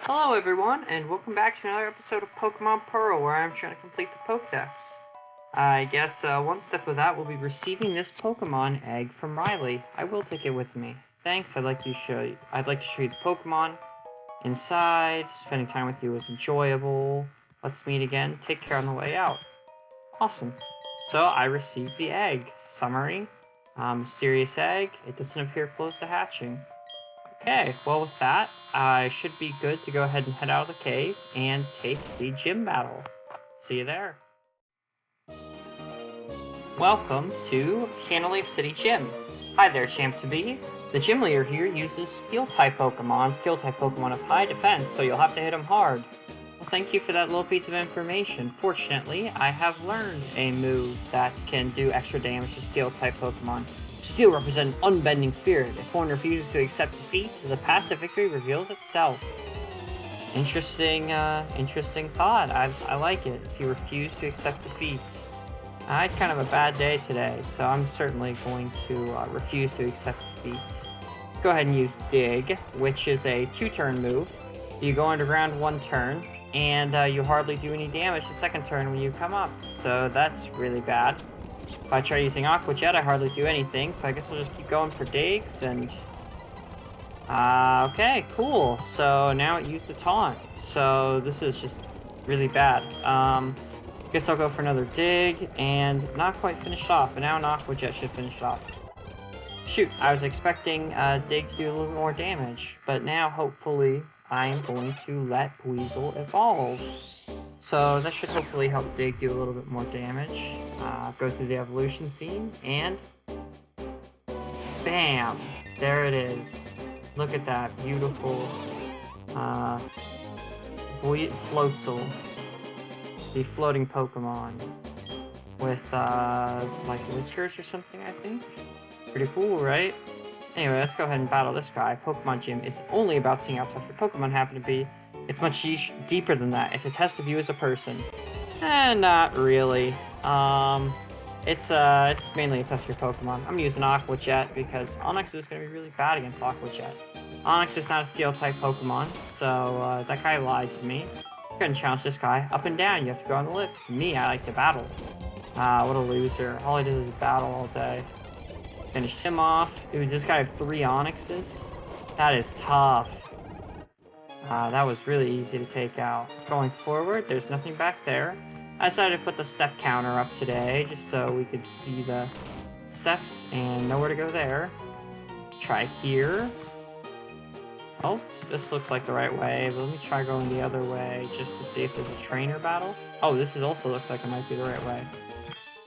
Hello everyone, and welcome back to another episode of Pokemon Pearl, where I'm trying to complete the Pokédex. I guess one step of that will be receiving this Pokemon egg from Riley. I will take it with me. Thanks. I'd like to show you the Pokemon inside. Spending time with you was enjoyable. Let's meet again. Take care on the way out. Awesome. So I received the egg. Summary: mysterious egg. It doesn't appear close to hatching. Okay, well with that, I should be good to go ahead and head out of the cave and take the gym battle. See you there. Welcome to Canalave City Gym. Hi there, champ-to-be. The gym leader here uses Steel-type Pokemon of high defense, so you'll have to hit them hard. Well, thank you for that little piece of information. Fortunately, I have learned a move that can do extra damage to Steel-type Pokemon. Steel represents an unbending spirit. If one refuses to accept defeat, the path to victory reveals itself. Interesting thought. I like it. If you refuse to accept defeats. I had kind of a bad day today, so I'm certainly going to refuse to accept defeats. Go ahead and use Dig, which is a 2-turn move. You go underground 1 turn, and you hardly do any damage the 2nd turn when you come up. So that's really bad. If I try using Aqua Jet, I hardly do anything, so I guess I'll just keep going for digs, and... okay, cool. So now it used the taunt, so this is just really bad. Guess I'll go for another dig, and not quite finished off, but now an Aqua Jet should finish it off. Shoot, I was expecting dig to do a little bit more damage, but now hopefully I am going to let Weasel evolve. So that should hopefully help Dig do a little bit more damage. Go through the evolution scene, and bam! There it is. Look at that beautiful Floatzel, the floating Pokemon with like whiskers or something, I think. Pretty cool, right? Anyway, let's go ahead and battle this guy. Pokemon Gym is only about seeing how tough your Pokemon happen to be. It's much deeper than that. It's a test of you as a person. Not really. It's mainly a test of your Pokemon. I'm using Aqua Jet because Onix is going to be really bad against Aqua Jet. Onix is not a Steel-type Pokemon, so that guy lied to me. Go ahead and challenge this guy. Up and down, you have to go on the lips. Me, I like to battle. What a loser. All he does is battle all day. Finished him off. Dude, this guy have 3 Onixes? That is tough. That was really easy to take out. Going forward, there's nothing back there. I decided to put the step counter up today, just so we could see the steps and know where to go there. Try here. Oh, this looks like the right way, but let me try going the other way, just to see if there's a trainer battle. Oh, this also looks like it might be the right way.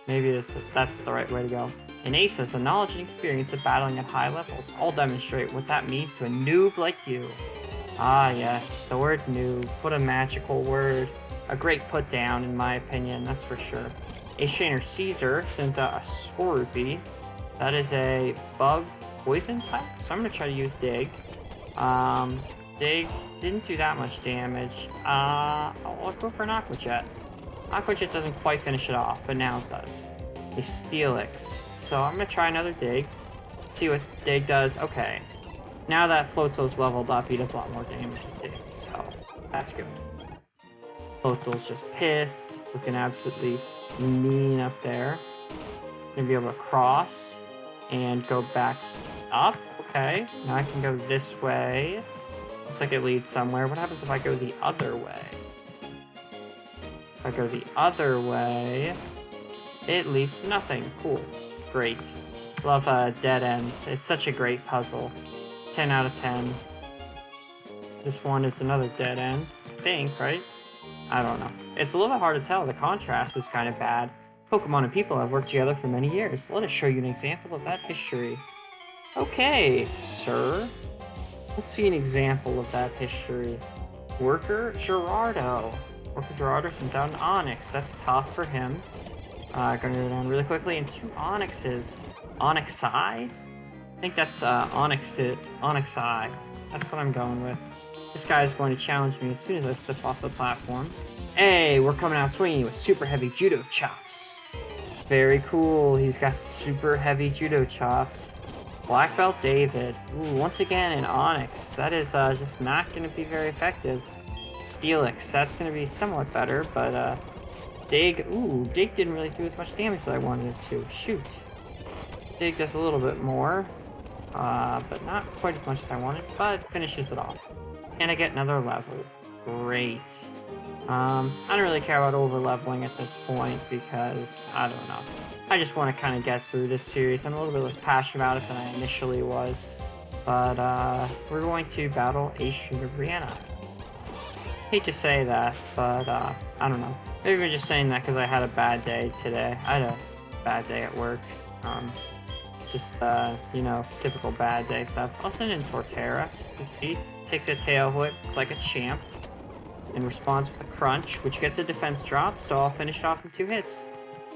Maybe that's the right way to go. And Ace has the knowledge and experience of battling at high levels. I'll demonstrate what that means to a noob like you. Ah yes, the word noob. What a magical word. A great put down, in my opinion, that's for sure. Ace Trainer Caesar sends out a Scorbunny. That is a bug poison type, so I'm going to try to use Dig. Dig didn't do that much damage. I'll go for an Aqua Jet. Aqua Jet doesn't quite finish it off, but now it does. A Steelix. So I'm going to try another Dig. See what Dig does. Okay. Now that Floatzel's leveled up, he does a lot more damage with Dig, so that's good. Floatzel's just pissed, looking absolutely mean up there. Gonna be able to cross and go back up. Okay, now I can go this way. Looks like it leads somewhere. What happens if I go the other way? If I go the other way, it leads to nothing. Cool. Great. Love dead ends. It's such a great puzzle. 10 out of 10. This one is another dead end, I think, right? I don't know. It's a little bit hard to tell. The contrast is kind of bad. Pokemon and people have worked together for many years. Let us show you an example of that history. Okay, sir. Let's see an example of that history. Worker Gerardo. Worker Gerardo sends out an Onix. That's tough for him. Gonna go down really quickly. And 2 Onixes. Onixi? I think that's Onixi. That's what I'm going with. This guy is going to challenge me as soon as I step off the platform. Hey, we're coming out swinging with super heavy judo chops. Very cool. He's got super heavy judo chops. Black Belt David. Ooh, once again an Onyx. That is just not going to be very effective. Steelix. That's going to be somewhat better, but Dig. Ooh, Dig didn't really do as much damage as I wanted it to. Shoot. Dig does a little bit more, but not quite as much as I wanted, but finishes it off. And I get another level. Great. I don't really care about over-leveling at this point because, I don't know. I just want to kind of get through this series. I'm a little bit less passionate about it than I initially was. But, we're going to battle a Shooter Brianna. Hate to say that, but, I don't know. Maybe I'm just saying that because I had a bad day today. I had a bad day at work. Just, you know, typical bad day stuff. I'll send in Torterra just to see. Takes a tail whip like a champ. In response with a crunch, which gets a defense drop, so I'll finish off in 2 hits.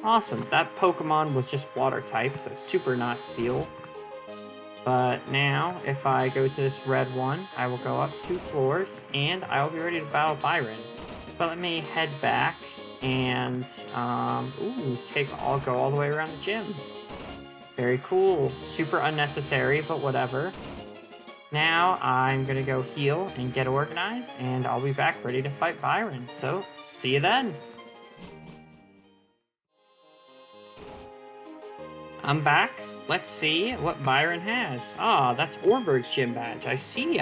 Awesome. That Pokemon was just water type, so super not steel. But now, if I go to this red one, I will go up 2 floors, and I will be ready to battle Byron. But let me head back and, I'll go all the way around the gym. Very cool. Super unnecessary, but whatever. Now I'm gonna go heal and get organized, and I'll be back ready to fight Byron. So, see you then! I'm back. Let's see what Byron has. Ah, that's Orberg's gym badge. I see.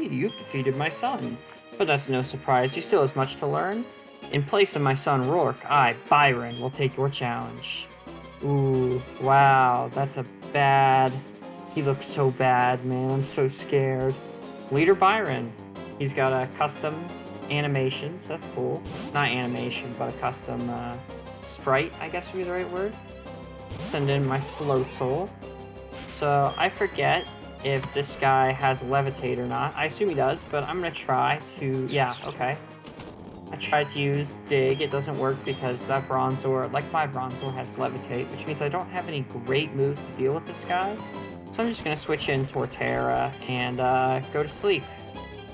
You've defeated my son. But that's no surprise. You still have much to learn. In place of my son Rourke, I, Byron, will take your challenge. Ooh, wow, that's a bad... He looks so bad, man. I'm so scared. Leader Byron. He's got a custom animation, so that's cool. Not animation, but a custom sprite, I guess would be the right word. Send in my Floatzel. So I forget if this guy has Levitate or not. I assume he does, but I'm going to try to... Yeah, okay. I tried to use Dig. It doesn't work because that Bronzor, like my Bronzor, has Levitate, which means I don't have any great moves to deal with this guy. So I'm just going to switch in Torterra and go to sleep.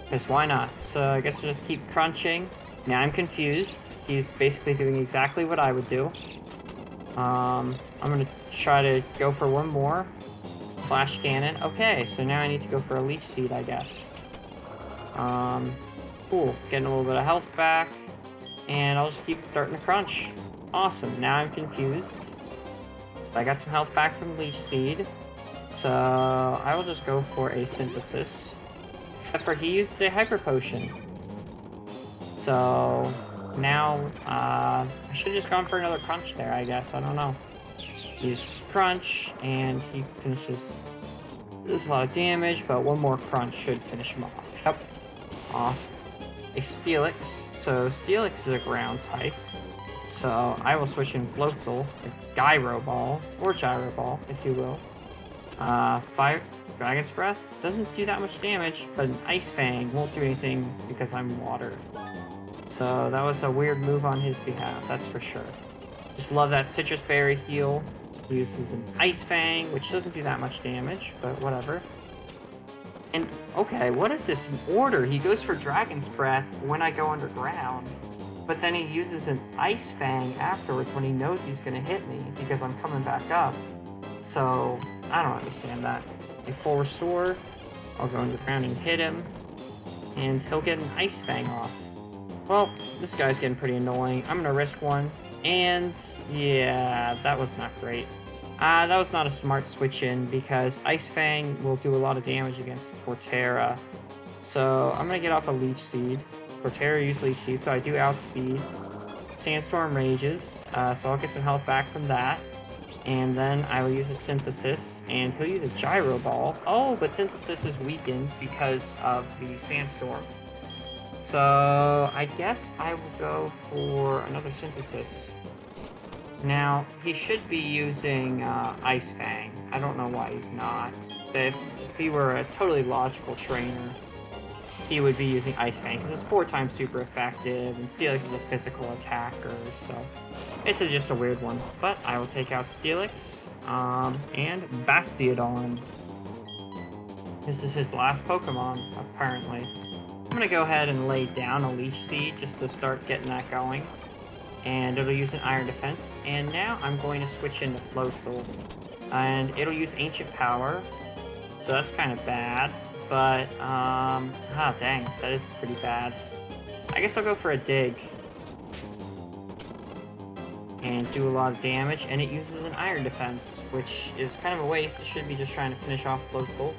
Because why not? So I guess we'll just keep crunching. Now I'm confused. He's basically doing exactly what I would do. I'm going to try to go for one more. Flash Cannon. Okay, so now I need to go for a Leech Seed, I guess. Cool. Getting a little bit of health back. And I'll just keep starting to crunch. Awesome. Now I'm confused. I got some health back from Leech Seed. So I will just go for a Synthesis. Except for he uses a Hyper Potion. So now I should have just gone for another crunch there, I guess. I don't know. He's crunch and he finishes. This is a lot of damage, but one more crunch should finish him off. Yep. Awesome. A Steelix. So Steelix is a ground type. So I will switch in Floatzel, a Gyro Ball, or Gyro Ball, if you will. Fire Dragon's Breath doesn't do that much damage, but an Ice Fang won't do anything because I'm water. So that was a weird move on his behalf, that's for sure. Just love that Citrus Berry heal. He uses an Ice Fang, which doesn't do that much damage, but whatever. And, okay, what is this order? He goes for Dragon's Breath when I go underground, but then he uses an Ice Fang afterwards when he knows he's gonna hit me because I'm coming back up. So, I don't understand that. A full restore, I'll go underground and hit him, and he'll get an Ice Fang off. Well, this guy's getting pretty annoying. I'm gonna risk one, and yeah, that was not great. That was not a smart switch in, because Ice Fang will do a lot of damage against Torterra. So, I'm gonna get off a Leech Seed. Torterra uses Leech Seed, so I do outspeed. Sandstorm rages, so I'll get some health back from that. And then I will use a Synthesis, and he'll use a Gyro Ball. Oh, but Synthesis is weakened because of the Sandstorm. So, I guess I will go for another Synthesis. Now, he should be using Ice Fang. I don't know why he's not. If he were a totally logical trainer, he would be using Ice Fang, because it's 4 times super effective, and Steelix is a physical attacker, so... It's just a weird one, but I will take out Steelix, and Bastiodon. This is his last Pokemon, apparently. I'm gonna go ahead and lay down a Leech Seed just to start getting that going. And it'll use an Iron Defense, and now I'm going to switch into Floatzel. And it'll use Ancient Power, so that's kind of bad. But, dang, that is pretty bad. I guess I'll go for a dig. And do a lot of damage, and it uses an iron defense, which is kind of a waste. It should be just trying to finish off Floatzel,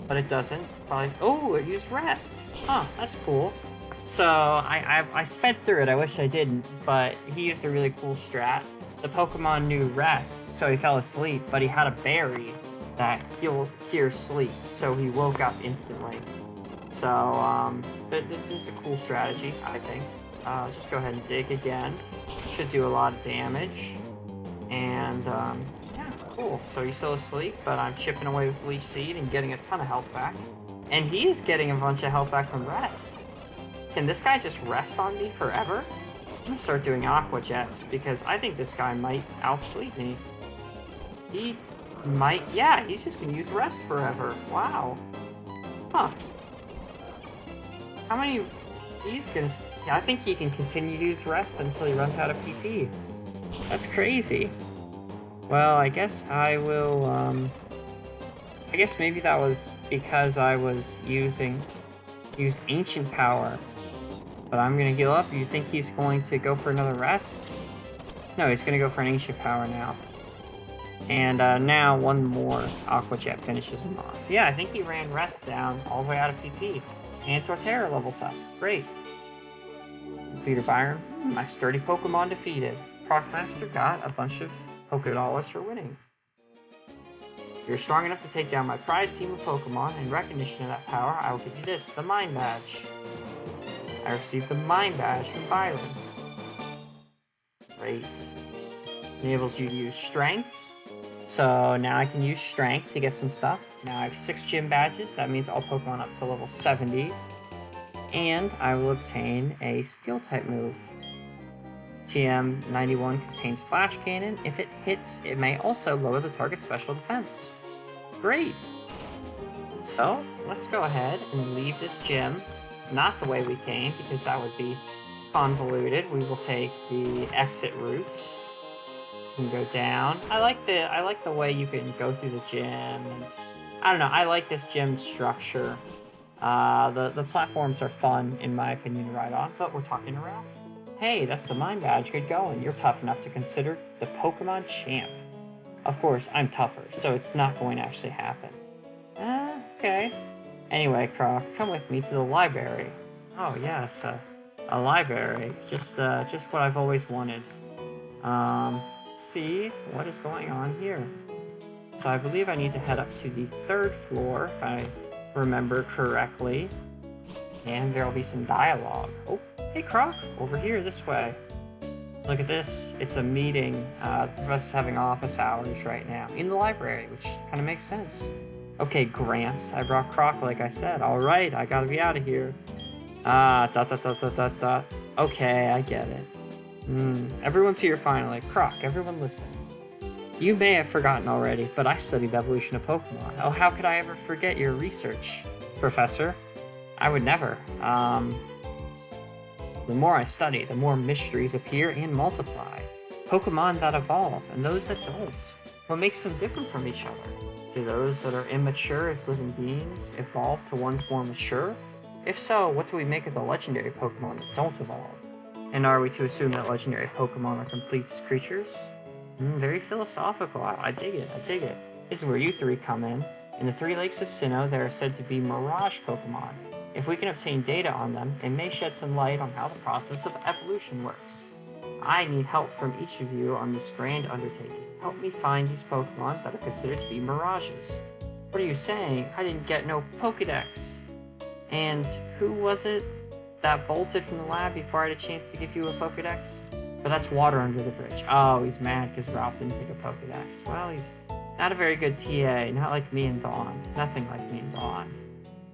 but it doesn't. Probably. Oh, it used rest. Huh, that's cool. So I sped through it. I wish I didn't, but he used a really cool strat. The Pokemon knew rest, so he fell asleep, but he had a berry that cures sleep, so he woke up instantly. So it's a cool strategy, I think. Just go ahead and dig again. Should do a lot of damage. And, yeah, cool. So he's still asleep, but I'm chipping away with Leech Seed and getting a ton of health back. And he's getting a bunch of health back from rest. Can this guy just rest on me forever? I'm gonna start doing Aqua Jets, because I think this guy might outsleep me. He might, yeah, he's just gonna use rest forever. Wow. Huh. How many... He's gonna... I think he can continue to use rest until he runs out of PP. That's crazy. Well, I guess I will, I guess maybe that was because I was used Ancient Power. But I'm gonna heal up. You think he's going to go for another rest? No, he's gonna go for an Ancient Power now. And, now one more Aqua Jet finishes him off. Yeah, I think he ran rest down all the way out of PP. And Torterra levels up. Great. Peter Byron, my sturdy Pokemon defeated. Procmaster got a bunch of Pokédollars for winning. You're strong enough to take down my prize team of Pokemon. In recognition of that power, I will give you this, the Mind Badge. I received the Mind Badge from Byron. Great. Enables you to use Strength. So now I can use Strength to get some stuff. Now I have 6 Gym Badges. That means all Pokemon up to level 70. And I will obtain a Steel-type move. TM91 contains Flash Cannon. If it hits, it may also lower the target's special defense. Great! So, let's go ahead and leave this gym. Not the way we came, because that would be convoluted. We will take the exit route. You can go down. I like the way you can go through the gym, and I don't know, I like this gym structure. The platforms are fun, in my opinion, to ride on, but we're talking to Ralph. Hey, that's the Mind Badge, good going. You're tough enough to consider the Pokemon champ. Of course, I'm tougher, so it's not going to actually happen. Okay. Anyway, Croc, come with me to the library. Oh, yes, a library. Just what I've always wanted. See what is going on here. So I believe I need to head up to the 3rd floor, if I remember correctly. And there'll be some dialogue. Oh, hey Croc, over here, this way. Look at this. It's a meeting. The professor's having office hours right now in the library, which kind of makes sense. Okay, Gramps, I brought Croc like I said. Alright, I gotta be out of here. Okay, I get it. Everyone's here finally. Croc, everyone listen. You may have forgotten already, but I studied the evolution of Pokemon. Oh, how could I ever forget your research, Professor? I would never. The more I study, the more mysteries appear and multiply. Pokemon that evolve, and those that don't. What makes them different from each other? Do those that are immature as living beings evolve to ones more mature? If so, what do we make of the legendary Pokemon that don't evolve? And are we to assume that legendary Pokemon are complete creatures? Very philosophical. I dig it. I dig it. This is where you 3 come in. In the 3 Lakes of Sinnoh, there are said to be Mirage Pokemon. If we can obtain data on them, it may shed some light on how the process of evolution works. I need help from each of you on this grand undertaking. Help me find these Pokemon that are considered to be mirages. What are you saying? I didn't get no Pokédex. And who was it that bolted from the lab before I had a chance to give you a Pokédex? But that's water under the bridge. Oh, he's mad because Ralph didn't take a Pokédex. Well, he's not a very good TA, not like me and Dawn. Nothing like me and Dawn.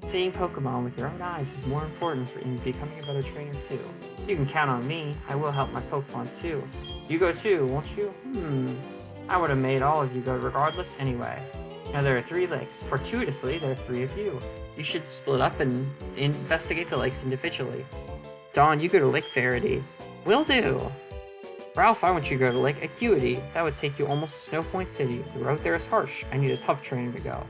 Seeing Pokemon with your own eyes is more important in becoming a better trainer too. You can count on me. I will help my Pokemon too. You go too, won't you? I would have made all of you go regardless anyway. Now there are 3 lakes. Fortuitously, there are 3 of you. You should split up and investigate the lakes individually. Dawn, you go to Lake Faraday. Will do. Ralph, I want you to go to Lake Acuity. That would take you almost to Snow Point City. The road there is harsh. I need a tough trainer to go.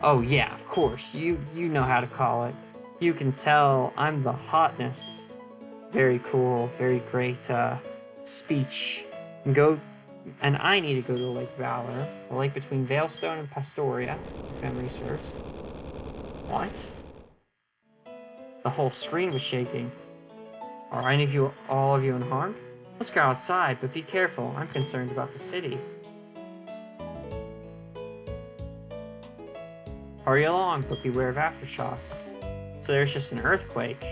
Oh yeah, of course. You know how to call it. You can tell I'm the hotness. Very cool, very great speech. Go, and I need to go to Lake Valor, the lake between Veilstone and Pastoria, if memory serves. What? The whole screen was shaking. Are any of you, all of you, unharmed? Let's go outside, but be careful. I'm concerned about the city. Hurry along, but beware of aftershocks. So there's just an earthquake.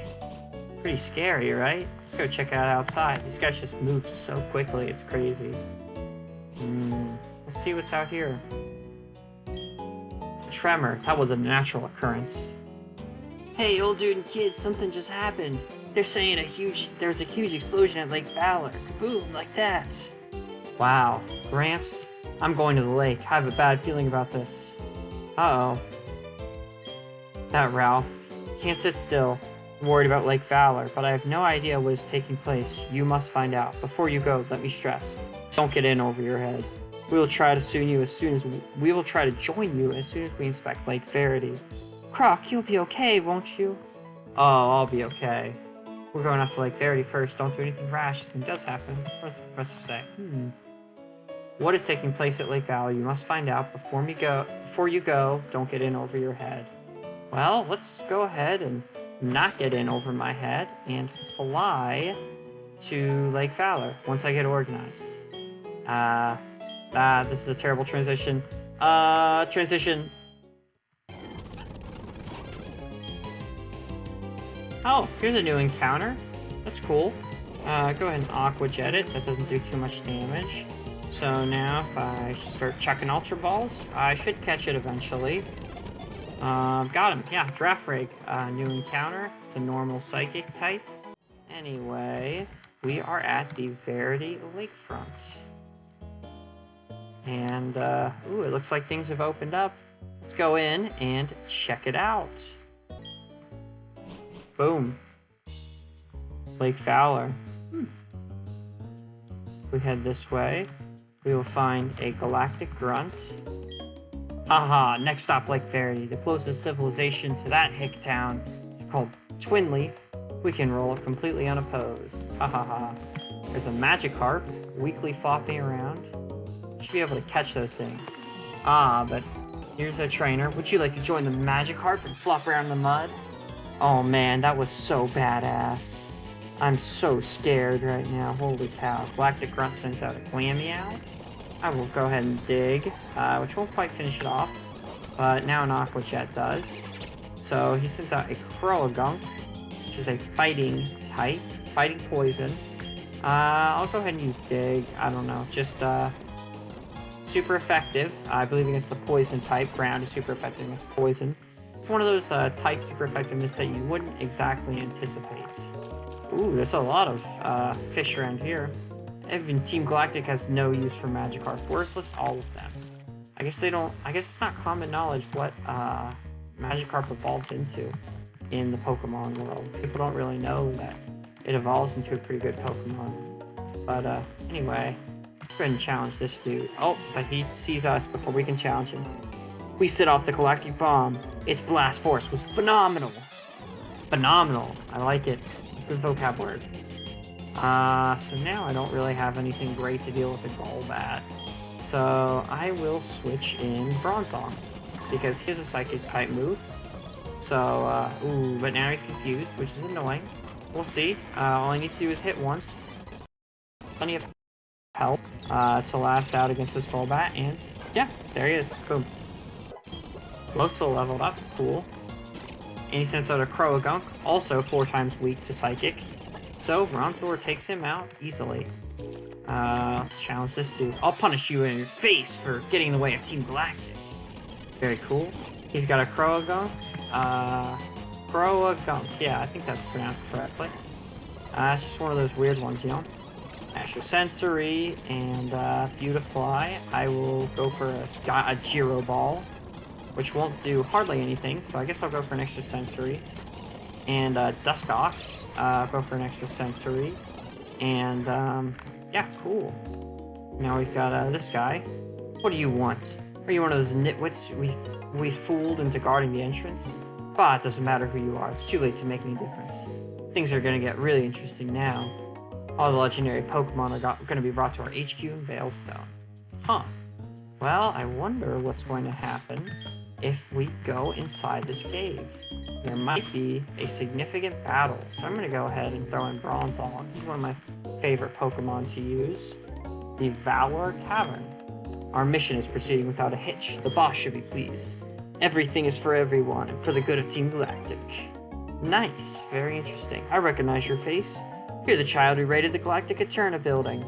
Pretty scary, right? Let's go check it out outside. These guys just move so quickly, it's crazy. Let's see what's out here. A tremor. That was a natural occurrence. Hey, old dude and kid, something just happened. They're saying there's a huge explosion at Lake Valor. Kaboom, like that. Wow. Gramps, I'm going to the lake. I have a bad feeling about this. Uh-oh. That Ralph. Can't sit still. I'm worried about Lake Valor, but I have no idea what is taking place. You must find out. Before you go, let me stress. Don't get in over your head. We will try to join you as soon as we inspect Lake Verity. Croc, you'll be okay, won't you? Oh, I'll be okay. We're going after Lake Verity first. Don't do anything rash. If something does happen. What's the professor say? What is taking place at Lake Valor? You must find out before you go. Don't get in over your head. Well, let's go ahead and not get in over my head and fly to Lake Valor once I get organized. This is a terrible transition. Transition. Oh, here's a new encounter. That's cool. Go ahead and Aqua Jet it. That doesn't do too much damage. So now if I start chucking Ultra Balls, I should catch it eventually. Got him. Yeah, Draft Rig. New encounter. It's a normal Psychic type. Anyway, we are at the Verity Lakefront. And, ooh, it looks like things have opened up. Let's go in and check it out. Boom. Lake Valor. If we head this way, we will find a galactic grunt. Haha, next stop Lake Verity. The closest civilization to that hick town is called Twin Leaf. We can roll it completely unopposed. Hahaha. There's a Magikarp weakly flopping around. Should be able to catch those things. But here's a trainer. Would you like to join the Magikarp and flop around in the mud? Oh man, that was so badass. I'm so scared right now. Holy cow. Galactic Grunt sends out a Glameow. I will go ahead and dig, which won't quite finish it off. But now an Aqua Jet does. So he sends out a Croagunk, which is a fighting type, fighting poison. I'll go ahead and use dig. I don't know, just super effective. I believe against the poison type. Ground is super effective against poison. It's one of those type super effectiveness that you wouldn't exactly anticipate. Ooh, there's a lot of fish around here. Even Team Galactic has no use for Magikarp. Worthless, all of them. I guess it's not common knowledge what Magikarp evolves into in the Pokemon world. People don't really know that it evolves into a pretty good Pokemon. But anyway, let's go ahead and challenge this dude. Oh, but he sees us before we can challenge him. We set off the Galactic Bomb. Its blast force was phenomenal. Phenomenal. I like it. Good vocab word. So now I don't really have anything great to deal with the Golbat. So I will switch in Bronzong, because he has a Psychic type move. So, ooh, but now he's confused, which is annoying. We'll see. All I need to do is hit once. Plenty of help to last out against this Golbat, and yeah, there he is. Boom. Floatzel leveled up. Cool. And he sends out a Croagunk, also 4 times weak to Psychic. So, Bronzor takes him out easily. Let's challenge this dude. I'll punish you in your face for getting in the way of Team Galactic. Very cool. He's got a Croagunk. Croagunk. Yeah, I think that's pronounced correctly. It's just one of those weird ones, you know? Extra Sensory and Beautifly. I will go for a Giro Ball, which won't do hardly anything, so I guess I'll go for an Extra Sensory. And Duskox, go for an Extra Sensory. And yeah, cool. Now we've got this guy. What do you want? Are you one of those nitwits we fooled into guarding the entrance, but it doesn't matter who you are, it's too late to make any difference. Things are going to get really interesting now. All the legendary Pokemon are going to be brought to our HQ in Veilstone. Huh. Well, I wonder what's going to happen if we go inside this cave. There might be a significant battle, so I'm going to go ahead and throw in Bronzong. He's one of my favorite Pokemon to use. The Valor Cavern. Our mission is proceeding without a hitch. The boss should be pleased. Everything is for everyone and for the good of Team Galactic. Nice. Very interesting. I recognize your face. You're the child who raided the Galactic Eterna building.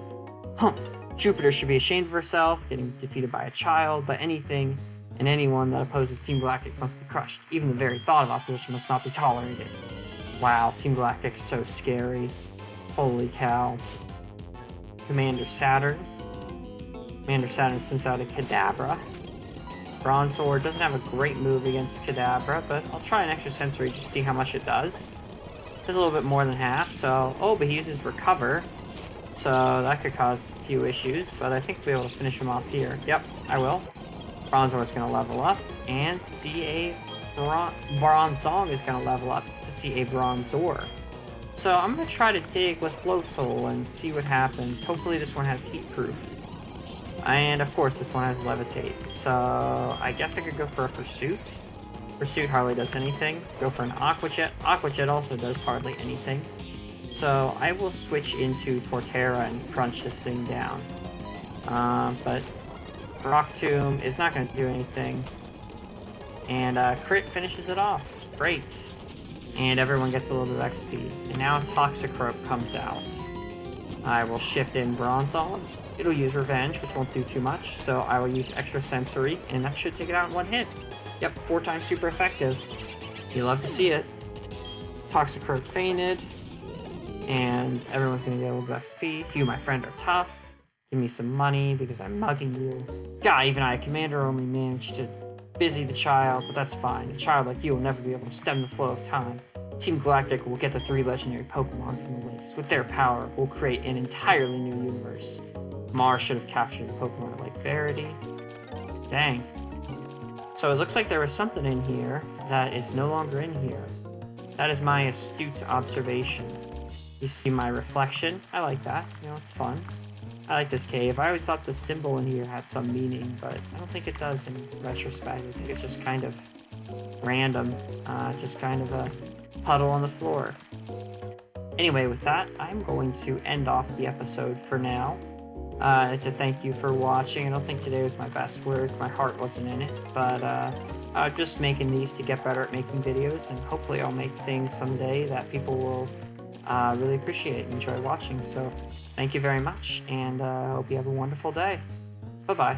Humph. Jupiter should be ashamed of herself, getting defeated by a child, but anything and anyone that opposes Team Galactic must be crushed. Even the very thought of opposition must not be tolerated. Wow, Team Galactic's so scary. Holy cow. Commander Saturn. Commander Saturn sends out a Kadabra. Bronzor doesn't have a great move against Kadabra, but I'll try an extra sensory just to see how much it does. Does a little bit more than half, so... Oh, but he uses Recover. So that could cause a few issues, but I think we'll be able to finish him off here. Yep, I will. Bronzor's going to level up, and Bronzong is going to level up to see a Bronzor. So I'm going to try to dig with Floatzel and see what happens. Hopefully this one has Heat Proof. And of course this one has Levitate. So I guess I could go for a Pursuit. Pursuit hardly does anything. Go for an Aqua Jet. Aqua Jet also does hardly anything. So I will switch into Torterra and crunch this thing down. But Rock Tomb is not going to do anything. And Crit finishes it off. Great. And everyone gets a little bit of XP. And now Toxicroak comes out. I will shift in Bronzong. It'll use Revenge, which won't do too much. So I will use Extra Sensory, and that should take it out in one hit. Yep, 4 times super effective. You love to see it. Toxicroak fainted. And everyone's going to get a little bit of XP. You, my friend, are tough. Give me some money because I'm mugging you. God, even I, Commander, only managed to busy the child, but that's fine. A child like you will never be able to stem the flow of time. Team Galactic will get the 3 legendary Pokemon from the lakes. With their power, we'll create an entirely new universe. Mars should have captured the Pokemon at Lake Verity. Dang. So it looks like there was something in here that is no longer in here. That is my astute observation. You see my reflection. I like that. You know, it's fun. I like this cave. I always thought the symbol in here had some meaning, but I don't think it does in retrospect. I think it's just kind of random. Just kind of a puddle on the floor. Anyway, with that, I'm going to end off the episode for now. To thank you for watching. I don't think today was my best work. My heart wasn't in it, but I'm just making these to get better at making videos, and hopefully I'll make things someday that people will really appreciate and enjoy watching. So thank you very much, and I hope you have a wonderful day. Bye-bye.